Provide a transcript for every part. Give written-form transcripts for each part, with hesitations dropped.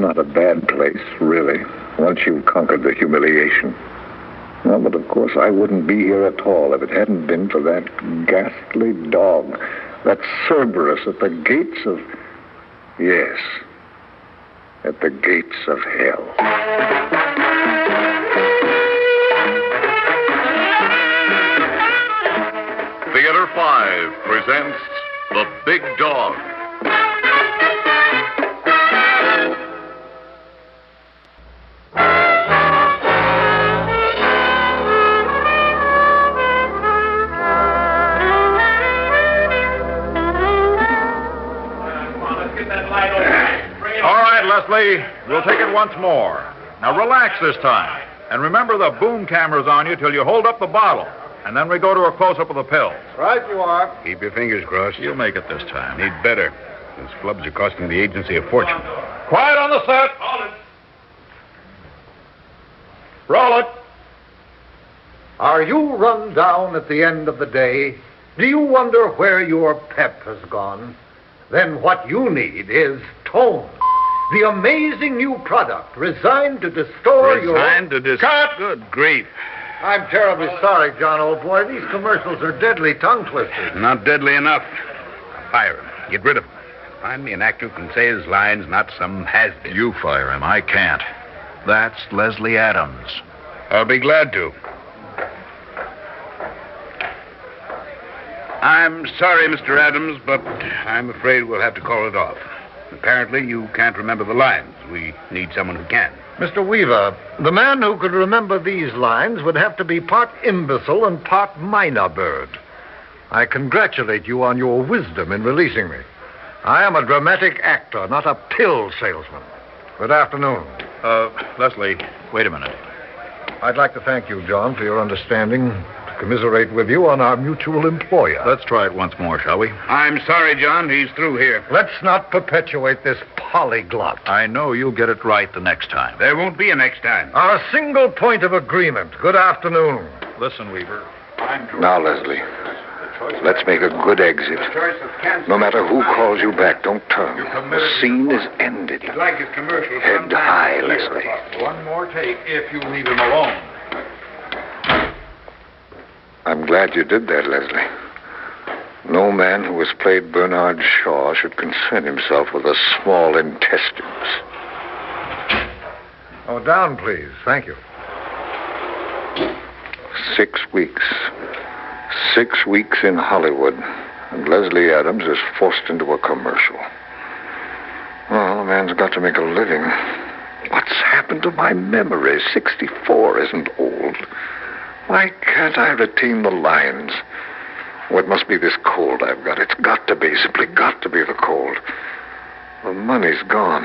not a bad place, really, once you've conquered the humiliation. Well, but of course I wouldn't be here at all if it hadn't been for that ghastly dog, that Cerberus at the gates of... Yes, at the gates of hell. Theater 5 presents The Big Dog. Leslie, we'll take it once more. Now relax this time. And remember the boom camera's on you till you hold up the bottle. And then we go to a close-up of the pills. Right you are. Keep your fingers crossed. You'll make it this time. Need better. Those clubs are costing the agency a fortune. Quiet on the set. Hold it. Roll it. Are you run down at the end of the day? Do you wonder where your pep has gone? Then what you need is tone. The amazing new product resigned to restore your... Cut! Good grief. I'm terribly sorry, John, old boy. These commercials are deadly tongue twisters. Not deadly enough. Fire him. Get rid of him. Find me an actor who can say his lines, not some has-been. You fire him. I can't. That's Leslie Adams. I'll be glad to. I'm sorry, Mr. Adams, but I'm afraid we'll have to call it off. Apparently, you can't remember the lines. We need someone who can. Mr. Weaver, the man who could remember these lines would have to be part imbecile and part minor bird. I congratulate you on your wisdom in releasing me. I am a dramatic actor, not a pill salesman. Good afternoon. Leslie, wait a minute. I'd like to thank you, John, for your understanding, to commiserate with you on our mutual employer. Let's try it once more, shall we? I'm sorry, John. He's through here. Let's not perpetuate this polyglot. I know you'll get it right the next time. There won't be a next time. Our single point of agreement. Good afternoon. Listen, Weaver. Now, Leslie, let's make a good exit. No matter who calls you back, don't turn. The scene is ended. Like his commercial. Head high, Leslie. One more take if you leave him alone. I'm glad you did that, Leslie. No man who has played Bernard Shaw should concern himself with the small intestines. Oh, down, please. Thank you. 6 weeks. 6 weeks in Hollywood, and Leslie Adams is forced into a commercial. Well, a man's got to make a living. What's happened to my memory? 64 isn't old. Why can't I retain the lines? Oh, it must be this cold I've got. It's got to be, simply got to be the cold. The money's gone.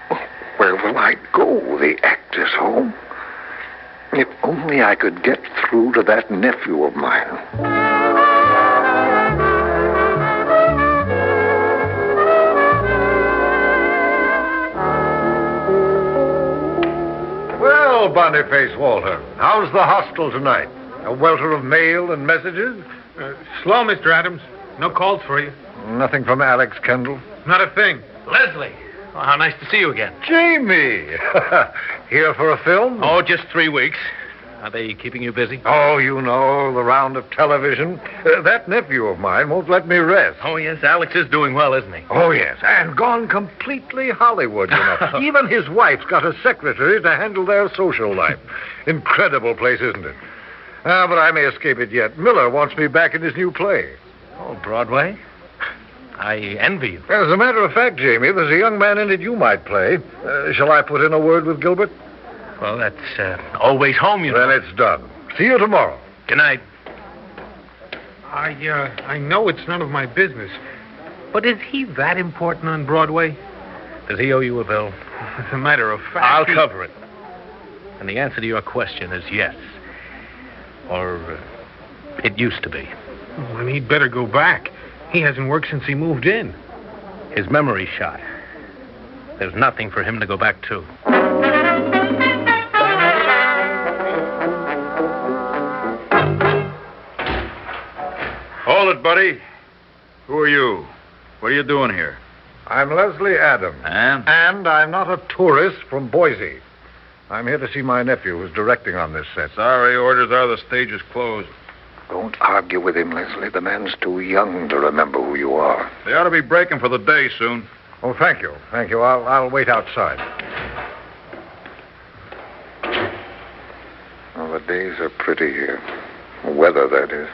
Oh, where will I go? The actor's home? If only I could get through to that nephew of mine. Well, Boniface Walter, how's the hostel tonight? A welter of mail and messages? Slow, Mr. Adams. No calls for you. Nothing from Alex Kendall? Not a thing. Leslie. Oh, how nice to see you again. Jamie! Here for a film? Oh, just 3 weeks. Are they keeping you busy? Oh, you know, the round of television. That nephew of mine won't let me rest. Oh, yes, Alex is doing well, isn't he? Oh, yes, and gone completely Hollywood, you know. Even his wife's got a secretary to handle their social life. Incredible place, isn't it? But I may escape it yet. Miller wants me back in his new play. Oh, Broadway? I envy you. As a matter of fact, Jamie, there's a young man in it you might play. Shall I put in a word with Gilbert? Well, that's always home, you know. Then it's done. See you tomorrow. Good night. I know it's none of my business. But is he that important on Broadway? Does he owe you a bill? As a matter of fact... I'll cover it. And the answer to your question is yes. Or it used to be. Well, then he'd better go back. He hasn't worked since he moved in. His memory's shot. There's nothing for him to go back to. Hold it, buddy. Who are you? What are you doing here? I'm Leslie Adams. And? And I'm not a tourist from Boise. I'm here to see my nephew who's directing on this set. Sorry, orders are the stage is closed. Don't argue with him, Leslie. The man's too young to remember who you are. They ought to be breaking for the day soon. Oh, thank you. Thank you. I'll wait outside. Well, the days are pretty here. The weather, that is.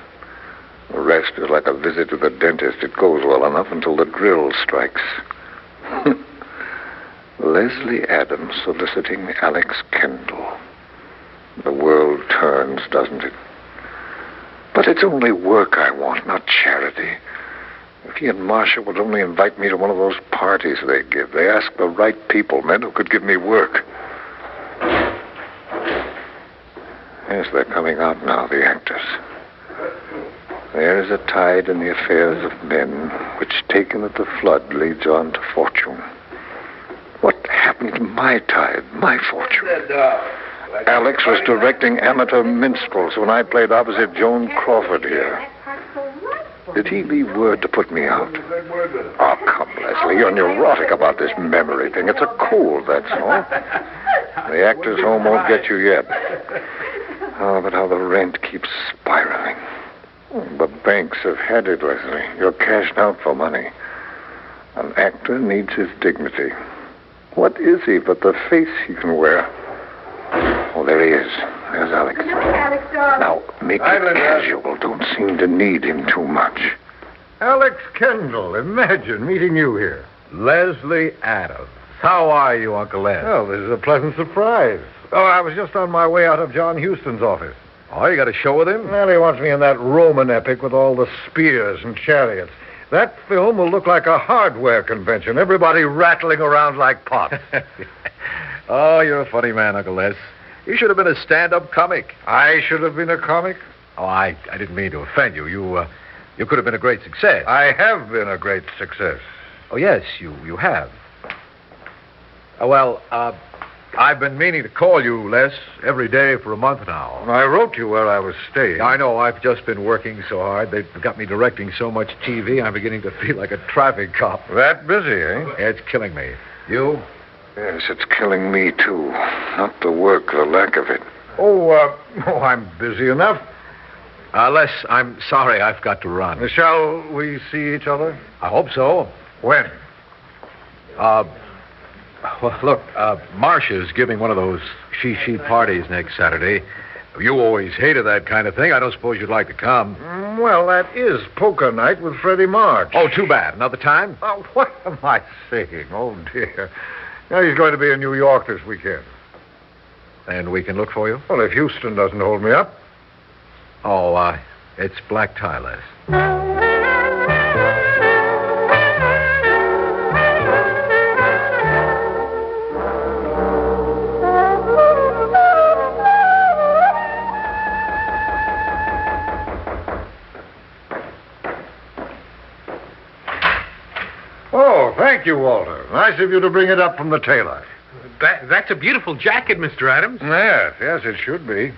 The rest is like a visit to the dentist. It goes well enough until the drill strikes. Leslie Adams soliciting Alex Kendall. The world turns, doesn't it? But it's only work I want, not charity. If he and Marcia would only invite me to one of those parties they give. They ask the right people, men who could give me work. Yes, they're coming out now, the actors. There is a tide in the affairs of men, which taken at the flood leads on to fortune. What happened to my tide, my fortune? Alex was directing amateur minstrels when I played opposite Joan Crawford here. Did he leave word to put me out? Oh, come, Leslie, you're neurotic about this memory thing. It's a cold, that's all. The actor's home won't get you yet. Oh, but how the rent keeps spiraling. The banks have had it, Leslie. You're cashed out for money. An actor needs his dignity. What is he but the face he can wear? Oh, there he is. There's Alex. Good night, Alex, darling. Now, make it casual. Don't seem to need him too much. Alex Kendall, imagine meeting you here. Leslie Adams. How are you, Uncle Les? Oh, this is a pleasant surprise. Oh, I was just on my way out of John Huston's office. Oh, you got a show with him? Well, he wants me in that Roman epic with all the spears and chariots. That film will look like a hardware convention. Everybody rattling around like pots. Oh, you're a funny man, Uncle Les. You should have been a stand-up comic. I should have been a comic? Oh, I didn't mean to offend you. You could have been a great success. I have been a great success. Oh, yes, you have. Well, I've been meaning to call you, Les, every day for a month now. I wrote you where I was staying. I know. I've just been working so hard. They've got me directing so much TV, I'm beginning to feel like a traffic cop. That busy, eh? It's killing me. You? Yes, it's killing me, too. Not the work, the lack of it. Oh, I'm busy enough. Les, I'm sorry I've got to run. Shall we see each other? I hope so. When? Well, look, Marcia's giving one of those she parties next Saturday. You always hated that kind of thing. I don't suppose you'd like to come. Well, that is poker night with Freddie March. Oh, too bad. Another time? Oh, what am I saying? Oh, dear. Now, he's going to be in New York this weekend. And we can look for you? Well, if Houston doesn't hold me up. Oh, it's black tie, Les. Oh, thank you, Walter. Nice of you to bring it up from the tailor. That's a beautiful jacket, Mr. Adams. Yes, it should be.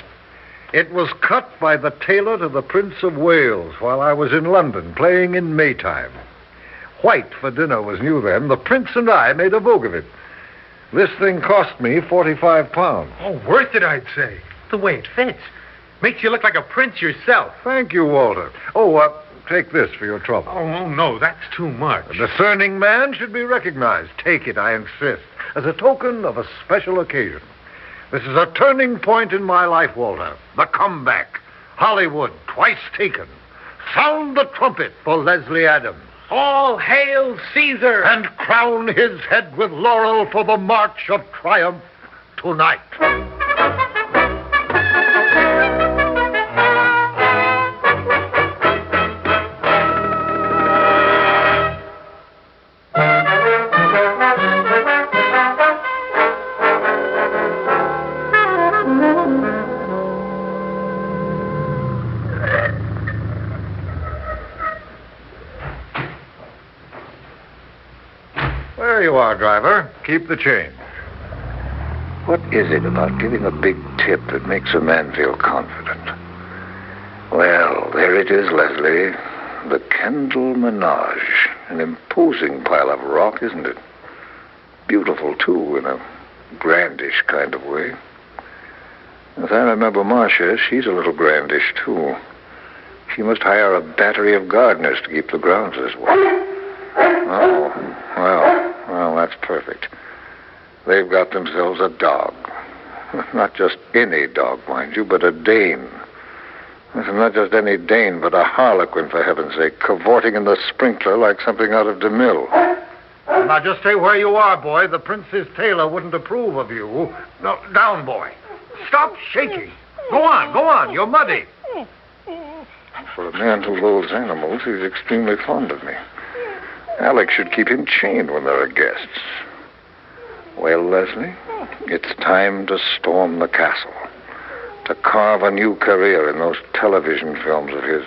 It was cut by the tailor to the Prince of Wales while I was in London playing in Maytime. White for dinner was new then. The Prince and I made a vogue of it. This thing cost me £45. Oh, worth it, I'd say. The way it fits. Makes you look like a prince yourself. Thank you, Walter. Oh, take this for your trouble. Oh, no, that's too much. A discerning man should be recognized. Take it, I insist, as a token of a special occasion. This is a turning point in my life, Walter. The comeback. Hollywood, twice taken. Sound the trumpet for Leslie Adams. All hail Caesar! And crown his head with laurel for the march of triumph tonight. There you are, driver. Keep the change. What is it about giving a big tip that makes a man feel confident? Well, there it is, Leslie. the Kendall Menage. An imposing pile of rock, isn't it? Beautiful, too, in a grandish kind of way. As I remember Marcia, she's a little grandish, too. She must hire a battery of gardeners to keep the grounds this way. Oh, well, that's perfect. They've got themselves a dog. Not just any dog, mind you, but a Dane. Not just any Dane, but a harlequin, for heaven's sake, cavorting in the sprinkler like something out of DeMille. Now, just stay where you are, boy. The Prince's tailor wouldn't approve of you. No, down, boy. Stop shaking. Go on. You're muddy. For a man who loathes animals, he's extremely fond of me. Alex should keep him chained when there are guests. Well, Leslie, it's time to storm the castle, to carve a new career in those television films of his.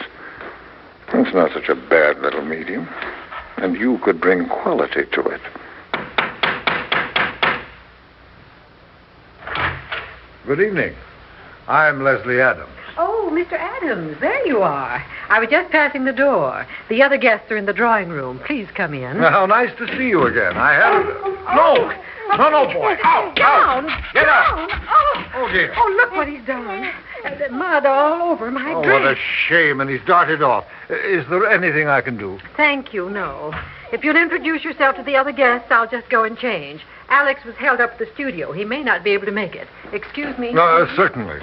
It's not such a bad little medium, and you could bring quality to it. Good evening. I'm Leslie Adams. Oh, Mr. Adams, there you are. I was just passing the door. The other guests are in the drawing room. Please come in. How nice to see you again. I had... No, boy. Out. Get out. Oh, dear. Oh, look what he's done. The mud all over my dress. What a shame, and he's darted off. Is there anything I can do? Thank you, no. If you'll introduce yourself to the other guests, I'll just go and change. Alex was held up at the studio. He may not be able to make it. Excuse me. No, certainly.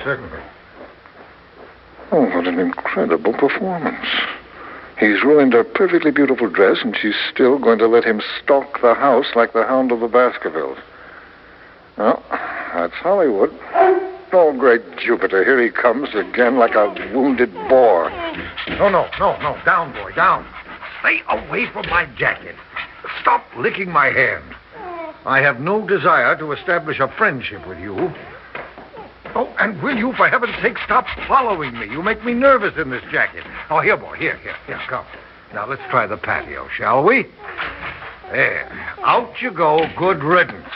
Oh, what an incredible performance. He's ruined her perfectly beautiful dress, and she's still going to let him stalk the house like the hound of the Baskervilles. Well, that's Hollywood. Oh, great Jupiter, here he comes again like a wounded boar. No. Down, boy, down. Stay away from my jacket. Stop licking my hand. I have no desire to establish a friendship with you. Oh, and will you, for heaven's sake, stop following me? You make me nervous in this jacket. Oh, here, boy, here, come. Now, let's try the patio, shall we? There. Out you go. Good riddance.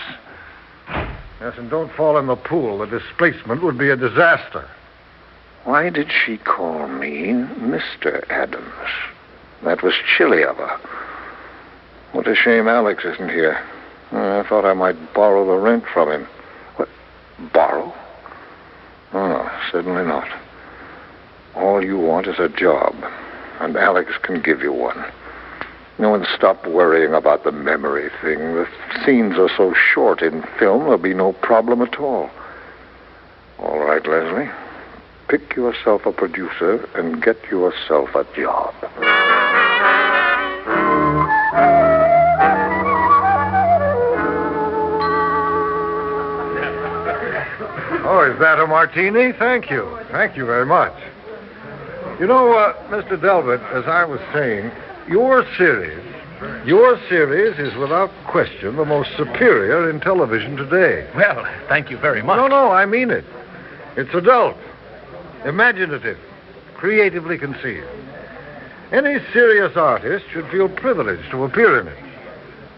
Yes, and don't fall in the pool. The displacement would be a disaster. Why did she call me Mr. Adams? That was chilly of her. What a shame Alex isn't here. I thought I might borrow the rent from him. What? Borrow? Oh, certainly not. All you want is a job, and Alex can give you one. And stop worrying about the memory thing. The scenes are so short in film, there'll be no problem at all. All right, Leslie. Pick yourself a producer and get yourself a job. Oh, is that a martini? Thank you. Thank you very much. You know, Mr. Delbert, as I was saying, your series is without question the most superior in television today. Well, thank you very much. No, I mean it. It's adult, imaginative, creatively conceived. Any serious artist should feel privileged to appear in it.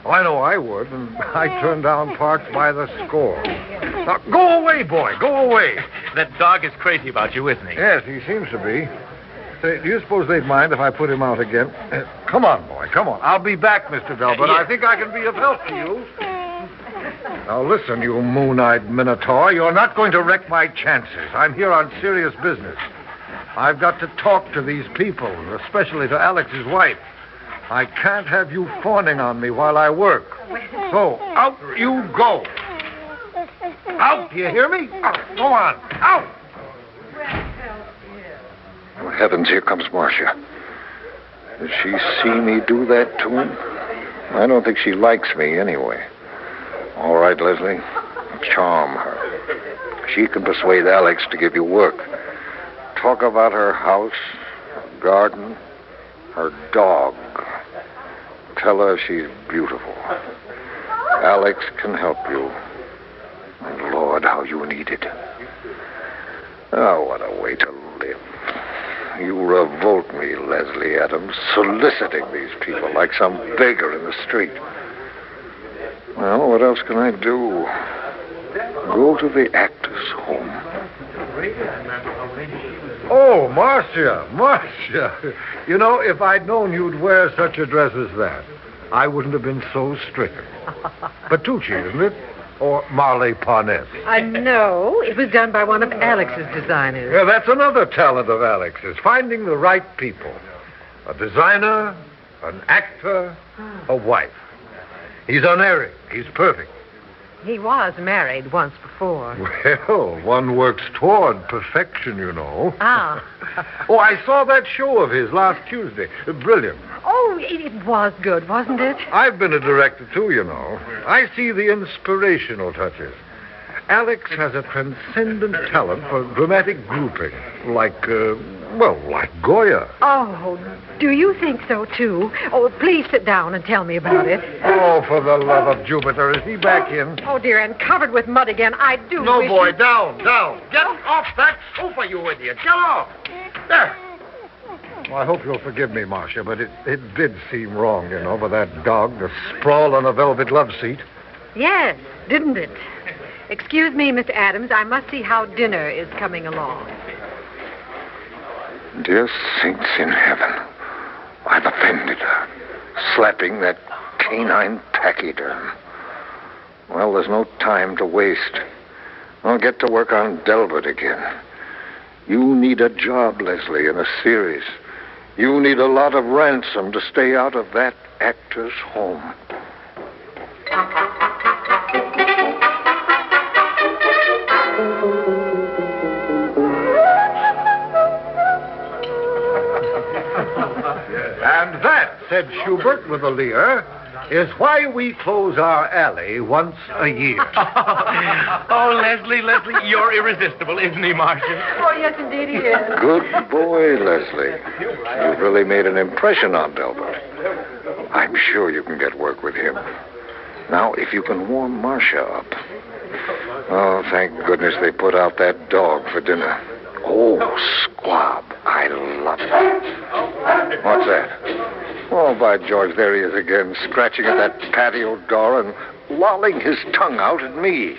Oh, I know I would, and I turn down parts by the score. Now, go away, boy, go away. That dog is crazy about you, isn't he? Yes, he seems to be. Say, do you suppose they'd mind if I put him out again? Come on, boy, come on. I'll be back, Mr. Delbert. Yes. I think I can be of help to you. Now, listen, you moon-eyed minotaur. You're not going to wreck my chances. I'm here on serious business. I've got to talk to these people, especially to Alex's wife. I can't have you fawning on me while I work. So, out you go. Out, do you hear me? Out. Go on, out. Oh, heavens, here comes Marcia. Does she see me do that to him? I don't think she likes me anyway. All right, Leslie, charm her. She can persuade Alex to give you work. Talk about her house, her garden, her dog. Tell her she's beautiful. Alex can help you. And Lord, how you need it. Oh, what a way to live. You revolt me, Leslie Adams, soliciting these people like some beggar in the street. Well, what else can I do? Go to the actor's home. Oh, Marcia. You know, if I'd known you'd wear such a dress as that, I wouldn't have been so stricken. Petrucci, isn't it? Or Marley Parness? No, it was done by one of Alex's designers. Yeah, that's another talent of Alex's, finding the right people. A designer, an actor, a wife. He's unerring. He's perfect. He was married once before. Well, one works toward perfection, you know. Ah. Oh, I saw that show of his last Tuesday. Brilliant. Oh, it was good, wasn't it? I've been a director, too, you know. I see the inspirational touches. Alex has a transcendent talent for dramatic grouping, like Goya. Oh, do you think so, too? Oh, please sit down and tell me about it. Oh, for the love of Jupiter, is he back in? Oh, dear, and covered with mud again. I do No, wish boy, you... down. Get off that sofa, you idiot. Get off. There. Well, I hope you'll forgive me, Marcia, but it did seem wrong, you know, for that dog to sprawl on a velvet love seat. Yes, didn't it? Excuse me, Mr. Adams. I must see how dinner is coming along. Dear saints in heaven, I've offended her, slapping that canine pachyderm. Well, there's no time to waste. I'll get to work on Delbert again. You need a job, Leslie, in a series. You need a lot of ransom to stay out of that actor's home. And that, said Schubert with a leer, is why we close our alley once a year. Oh, Leslie, you're irresistible, isn't he, Marcia? Oh, yes, indeed he is. Good boy, Leslie. You've really made an impression on Delbert. I'm sure you can get work with him. Now, if you can warm Marcia up. Oh, thank goodness they put out that dog for dinner. Oh, squab. I love it. What's that? Oh, by George, there he is again, scratching at that patio door and lolling his tongue out at me.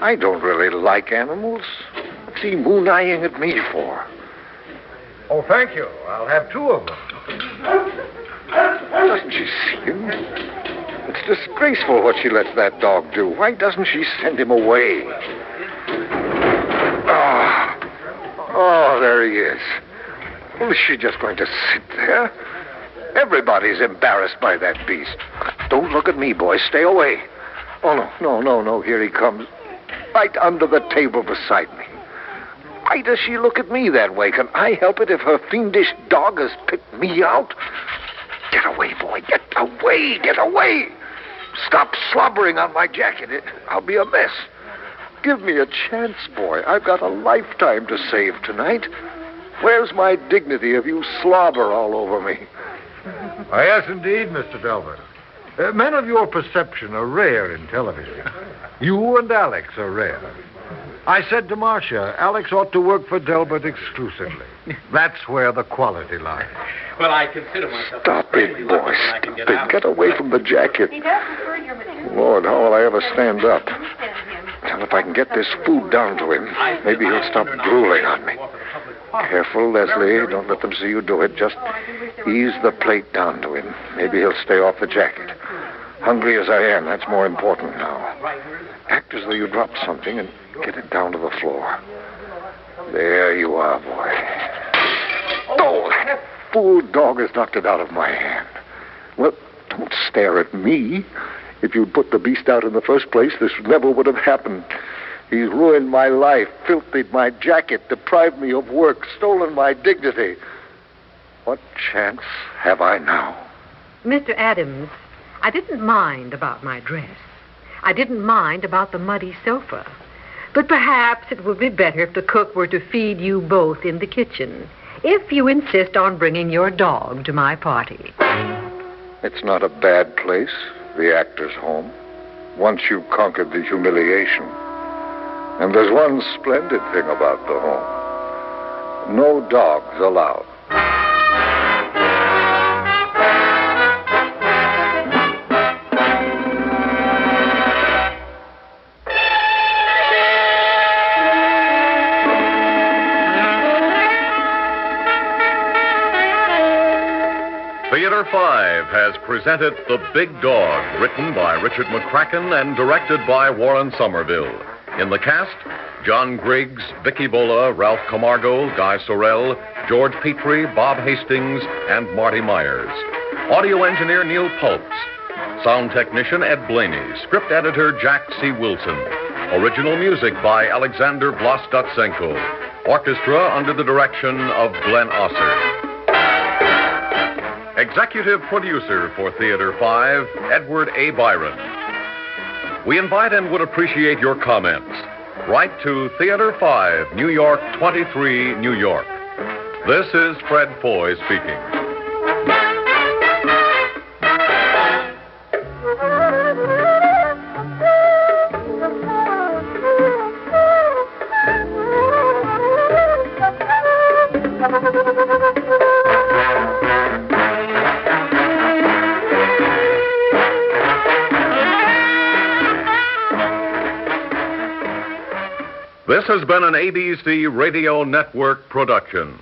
I don't really like animals. What's he moon-eyeing at me for? Oh, thank you. I'll have 2 of them. Doesn't she see him? It's disgraceful what she lets that dog do. Why doesn't she send him away? Oh, there he is. Well, is she just going to sit there? Everybody's embarrassed by that beast. Don't look at me, boy. Stay away. Oh, no. Here he comes. Right under the table beside me. Why does she look at me that way? Can I help it if her fiendish dog has picked me out? Get away, boy. Get away. Stop slobbering on my jacket. I'll be a mess. Give me a chance, boy. I've got a lifetime to save tonight. Where's my dignity if you slobber all over me? Yes, indeed, Mr. Delbert. Men of your perception are rare in television. You and Alex are rare. I said to Marcia, Alex ought to work for Delbert exclusively. That's where the quality lies. Well, I consider myself... Stop it, boy. Stop it. Get away from the jacket. He does prefer your material. Lord, how will I ever stand up? Well, if I can get this food down to him, maybe he'll stop drooling on me. Careful, Leslie. Don't let them see you do it. Just ease the plate down to him. Maybe he'll stay off the jacket. Hungry as I am, that's more important now. Act as though you dropped something and get it down to the floor. There you are, boy. Oh, that fool dog has knocked it out of my hand. Well, don't stare at me. If you'd put the beast out in the first place, this never would have happened. He's ruined my life, filthied my jacket, deprived me of work, stolen my dignity. What chance have I now? Mr. Adams, I didn't mind about my dress. I didn't mind about the muddy sofa. But perhaps it would be better if the cook were to feed you both in the kitchen, if you insist on bringing your dog to my party. It's not a bad place, the actor's home, once you've conquered the humiliation. And there's one splendid thing about the home. No dogs allowed. 5 has presented The Big Dog, written by Richard McCracken and directed by Warren Somerville. In the cast, John Griggs, Vicky Bola, Ralph Camargo, Guy Sorrell, George Petrie, Bob Hastings, and Marty Myers. Audio engineer Neil Pultz. Sound technician Ed Blaney. Script editor Jack C. Wilson. Original music by Alexander Vlastotsenko. Orchestra under the direction of Glenn Osser. Executive producer for Theater 5, Edward A. Byron. We invite and would appreciate your comments. Write to Theater 5, New York 23, New York. This is Fred Foy speaking. This has been an ABC Radio Network production.